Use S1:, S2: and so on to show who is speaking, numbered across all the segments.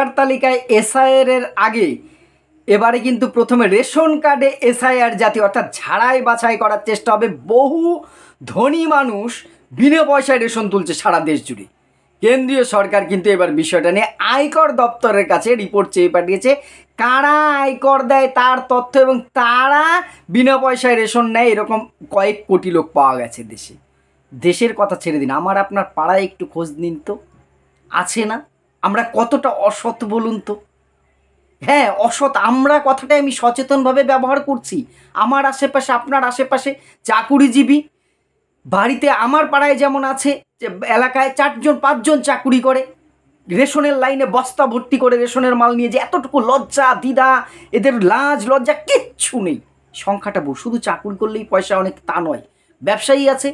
S1: Voter তালিকায় SIR এর আগে এবারে কিন্তু প্রথমে রেশন কার্ডে এসআইআর জাতীয় অর্থাৎ ঝাড়াই বাছাই করার চেষ্টা হবে। বহু ধনী মানুষ বিনা পয়সায় রেশন তুলছে সারা দেশ জুড়ে। কেন্দ্রীয় সরকার কিন্তু এবার বিষয়টা নিয়ে আয়কর দপ্তরের কাছে রিপোর্ট চেয়ে পাঠিয়েছে। কারা আয়কর দেয় তার তথ্য এবং তারা বিনা পয়সায় রেশন নেয় এরকম কয়েক কোটি লোক পাওয়া গেছে দেশে। দেশের কথা ছেড়ে দিন, আমার আপনার পাড়ায় একটু খোঁজ নিন তো, আছে না? আমরা কতটা অসৎ বলুন তো। হ্যাঁ, অসৎ আমরা কথাটাই আমি সচেতনভাবে ব্যবহার করছি। আমার আশেপাশে, আপনার আশেপাশে চাকুরিজীবী বাড়িতে আমার পাড়ায় যেমন আছে, যে এলাকায় 4-5জন চাকুরি করে, রেশনের লাইনে বস্তা ভর্তি করে রেশনের মাল নিয়ে যে এতটুকু লজ্জা দ্বিধা, এদের লাজ লজ্জা কিচ্ছু নেই। সংখ্যাটা শুধু চাকুরি করলেই পয়সা অনেক তা নয়। ব্যবসায়ী আছে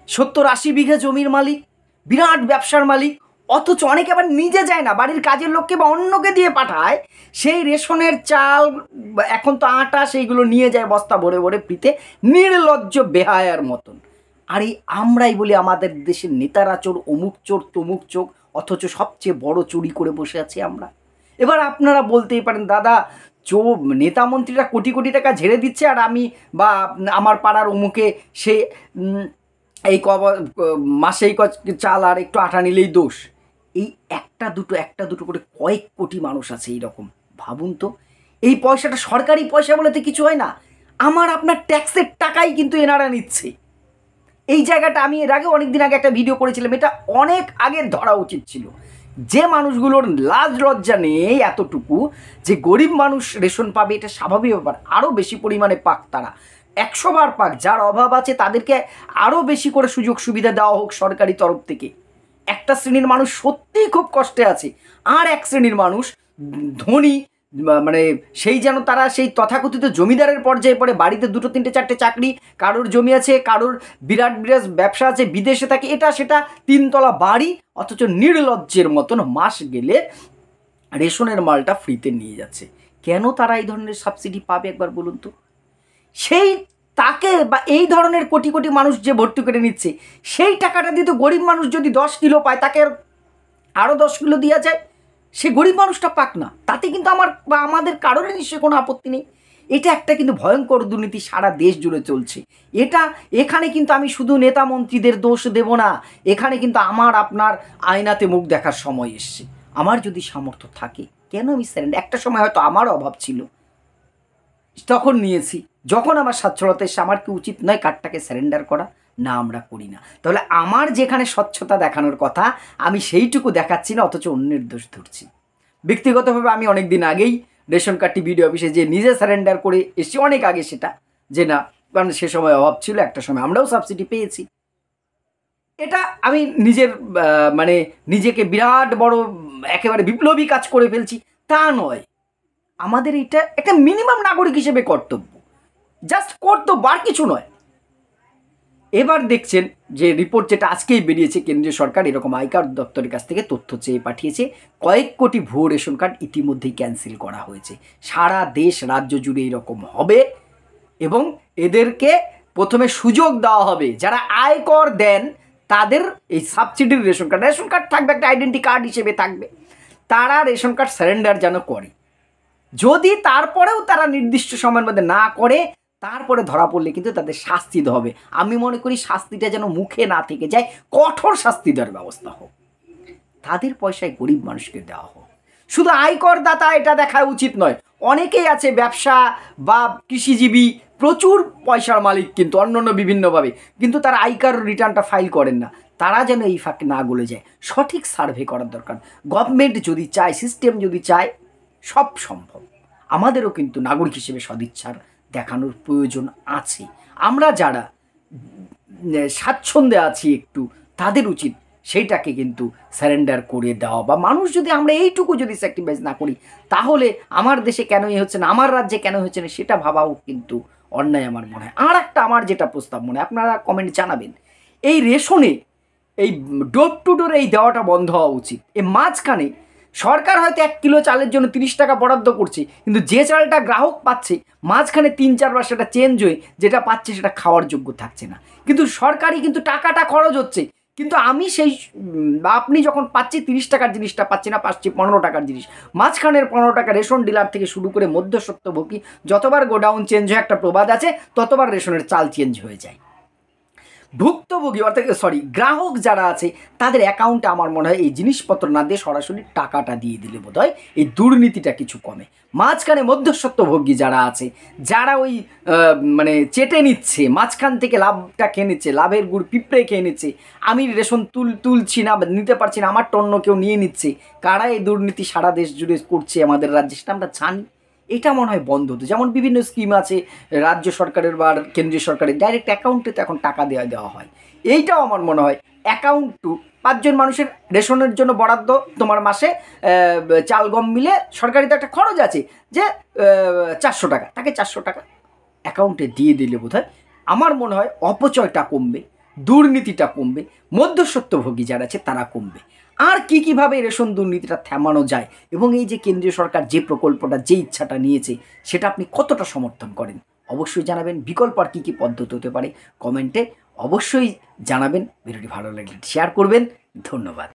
S1: 70-80 বিঘা জমির মালিক, বিরাট ব্যবসার মালিক, অথচ অনেকে আবার নিজে যায় না, বাড়ির কাজের লোককে বা অন্যকে দিয়ে পাঠায় সেই রেশনের চাল, এখন তো আটা, সেইগুলো নিয়ে যায় বস্তা ভরে ভরে ফ্রিতে, নির্লজ্জ বেহায়ার মতন। আর এই আমরাই বলি আমাদের দেশের নেতারা চোর, অমুক চোর তমুক চোর, অথচ সবচেয়ে বড় চুরি করে বসে আছি আমরা। এবার আপনারা বলতেই পারেন, দাদা নেতা মন্ত্রীরা কোটি কোটি টাকা ঝেড়ে দিচ্ছে আর আমি বা আমার পাড়ার অমুকে সে এই মাসেই চাল আর একটু আটা নিলেই দোষ। এই একটা দুটো করে কয়েক কোটি মানুষ আছে এইরকম। ভাবুন তো, এই পয়সাটা সরকারি পয়সা বলেতে কিছু হয় না, আমার আপনার ট্যাক্সের টাকাই কিন্তু এনারা নিচ্ছে। এই জায়গাটা আমি এর আগে অনেক দিন আগে একটা ভিডিও করেছিলাম, এটা অনেক আগে ধরা উচিত ছিল। যে মানুষগুলোর লাজ লজ্জা নেই এতটুকু যে গরিব মানুষ রেশন পাবে, এটা স্বাভাবিক ব্যাপার। আরও বেশি পরিমাণে পাক, তারা 100 বার পাক। যার অভাব আছে তাদেরকে আরও বেশি করে সুযোগ সুবিধা দেওয়া হোক সরকারি তরফ থেকে। একটা শ্রেণীর মানুষ সত্যিই খুব কষ্টে আছে, আর এক শ্রেণীর মানুষ ধনী, মানে সেই যেন তারা সেই তথাকথিত জমিদারের পর্যায়ে পড়ে, বাড়িতে 2-3-4টে চাকরি, কারোর জমি আছে, কারোর বিরাট বিরাট ব্যবসা আছে, বিদেশে থাকে, এটা সেটা 3 তলা বাড়ি, অথচ নির্লজ্জের মতন মাস গেলে রেশনের মালটা ফ্রিতে নিয়ে যাচ্ছে। কেন তারা এই ধরনের সাবসিডি পাবে একবার বলুন তো? সেই তাকে বা এই ধরনের কোটি কোটি মানুষ যে ভর্তি করে নিচ্ছে, সেই টাকাটা দিয়ে তো গরিব মানুষ যদি 10 কিলো পায়, তাকে আরও 10 কিলো দেওয়া যায়, সে গরিব মানুষটা পাক না, তাতে কিন্তু আমার বা আমাদের কারোরই নিশ্চয়ই কোনো আপত্তি নেই। এটা একটা কিন্তু ভয়ঙ্কর দুর্নীতি সারা দেশ জুড়ে চলছে। এখানে কিন্তু আমি শুধু নেতা মন্ত্রীদের দোষ দেব না, এখানে কিন্তু আমার আপনার আয়নাতে মুখ দেখার সময় এসছে। আমার যদি সামর্থ্য থাকে কেন আমি স্যারেন্ডার, একটা সময় হয়তো আমার অভাব ছিল তখন নিয়েছি, যখন আমার স্বাচ্ছলতা এসে আমার কি উচিত নয় কার্ডটাকে স্যারেন্ডার করা? না, আমরা করি না। তাহলে আমার যেখানে স্বচ্ছতা দেখানোর কথা আমি সেইটুকু দেখাচ্ছি না, অথচ অন্যের দোষ ধরছি। ব্যক্তিগতভাবে আমি অনেক দিন আগেই রেশন কার্ডটি বিডিও অফিসে যে নিজে স্যারেন্ডার করে এসেছি, অনেক আগে সেটা, যে না, কারণ সে সময় অভাব ছিল, একটা সময় আমরাও সাবসিডি পেয়েছি। এটা আমি নিজের মানে নিজেকে বিরাট বড় একেবারে বিপ্লবী কাজ করে ফেলছি তা নয়। আমাদের এটা একটা মিনিমাম নাগরিক হিসেবে কর্তব্য, জাস্ট কর্তব্য, আর কিছু নয়। এবার দেখছেন যে রিপোর্ট যেটা আজকেই বেরিয়েছে, কেন্দ্রীয় সরকার এরকম আয়কর দপ্তরের কাছ থেকে তথ্য চেয়ে পাঠিয়েছে, কয়েক কোটি ভুয়ো রেশন কার্ড ইতিমধ্যেই ক্যান্সেল করা হয়েছে। সারা দেশ রাজ্য জুড়ে এরকম হবে এবং এদেরকে প্রথমে সুযোগ দেওয়া হবে, যারা আয়কর দেন তাদের এই সাবসিডির রেশন কার্ড থাকবে, একটা আইডেন্টি কার্ড হিসেবে থাকবে, তারা রেশন কার্ড সারেন্ডার যেন করে। যদি তারপরেও তারা নির্দিষ্ট সময়ের মধ্যে না করে, তারপরে ধরা পড়লে কিন্তু তাদের শাস্তি দেওয়া হবে। আমি মনে করি শাস্তিটা যেন মুখে না থেকে যায়, কঠোর শাস্তি দেওয়ার ব্যবস্থা হোক, তাদের পয়সায় গরিব মানুষকে দেওয়া হোক। শুধু আয়করদাতা এটা দেখা উচিত নয়, অনেকেই আছে ব্যবসা বা কৃষিজীবী, প্রচুর পয়সার মালিক কিন্তু অন্যান্য বিভিন্নভাবে, কিন্তু তারা আয়কর রিটার্নটা ফাইল করেন না, তারা যেন এই ফাঁকে না গলে যায়। সঠিক সার্ভে করার দরকার। গভর্নমেন্ট যদি চায়, সিস্টেম যদি চায়, সব সম্ভব। আমাদেরও কিন্তু নাগরিক হিসেবে সদিচ্ছার দেখানোর প্রয়োজন আছে। আমরা যারা স্বাচ্ছন্দ্যে আছি একটু, তাদের উচিত সেইটাকে কিন্তু স্যারেন্ডার করে দেওয়া। বা মানুষ যদি আমরা এইটুকু যদি স্যাক্রিফাইস না করি, তাহলে আমার দেশে কেনই হচ্ছে না, আমার রাজ্যে কেন হচ্ছে না, সেটা ভাবাও কিন্তু অন্যায় আমার মনে হয়। আর একটা আমার যেটা প্রস্তাব মনে হয়, আপনারা কমেন্ট জানাবেন, এই রেশনে এই ডোর টু ডোর এই দেওয়াটা বন্ধ হওয়া উচিত। এই মাঝখানে সরকার হয়তো 1 কিলো চালের জন্য 30 টাকা বরাদ্দ করছে, কিন্তু যে চালটা গ্রাহক পাচ্ছে মাঝখানে 3-4 বার সেটা চেঞ্জ হয়ে যেটা পাচ্ছে সেটা খাওয়ার যোগ্য থাকছে না। কিন্তু সরকারি কিন্তু টাকাটা খরচ হচ্ছে, কিন্তু আমি সেই বা আপনি যখন পাচ্ছি 30 টাকার জিনিসটা পাচ্ছি না, পাচ্ছি 15 টাকার জিনিস। মাঝখানের 15 টাকা রেশন ডিলার থেকে শুরু করে মধ্যস্বত্বভোগী, যতবার গোডাউন চেঞ্জ হয় একটা প্রবাদ আছে, ততবার রেশনের চাল চেঞ্জ হয়ে যায়। ভুক্তভোগী অর্থাৎ গ্রাহক যারা আছে তাদের অ্যাকাউন্টে আমার মনে হয় এই জিনিসপত্র না দিয়ে সরাসরি টাকাটা দিয়ে দিলে বোধ হয় এই দুর্নীতিটা কিছু কমে। মাঝখানে মধ্যস্বত্বভোগী যারা আছে, যারা ওই চেটে নিচ্ছে, মাঝখান থেকে লাভটা খেয়ে নিচ্ছে, লাভের গুড় পিঁপড়ে খেয়ে নিচ্ছে, আমি রেশন তুলছি না, নিতে পারছি না, আমার টন্য কেউ নিয়ে নিচ্ছে, কারা এই দুর্নীতি সারা দেশ জুড়ে করছে আমাদের রাজ্যে সেটা আমরা জানি। এটা মনে হয় বন্ধ হতো। যেমন বিভিন্ন স্কিম আছে রাজ্য সরকারের বা কেন্দ্রীয় সরকারের, ডাইরেক্ট অ্যাকাউন্টে তো এখন টাকা দেওয়া হয়। এইটাও আমার মনে হয় অ্যাকাউন্ট টু 5 জন মানুষের রেশনের জন্য বরাদ্দ, তোমার মাসে চাল গম মিলে সরকারিতে একটা খরচ আছে যে 400 টাকা, তাকে 400 টাকা অ্যাকাউন্টে দিয়ে দিলে বোধহয় আমার মনে হয় অপচয়টা কমবে, দুর্নীতিটা কমবে, মধ্যস্বত্বভোগী যারা আছে তারা কমবে। আর কীভাবে রেশন দুর্নীতিটা থামানো যায় এবং এই যে কেন্দ্রীয় সরকার যে প্রকল্পটা, যে ইচ্ছাটা নিয়েছে, সেটা আপনি কতটা সমর্থন করেন অবশ্যই জানাবেন। বিকল্প আর কী পদ্ধতি হতে পারে কমেন্টে অবশ্যই জানাবেন। ভিডিওটি ভালো লাগলে শেয়ার করবেন। ধন্যবাদ।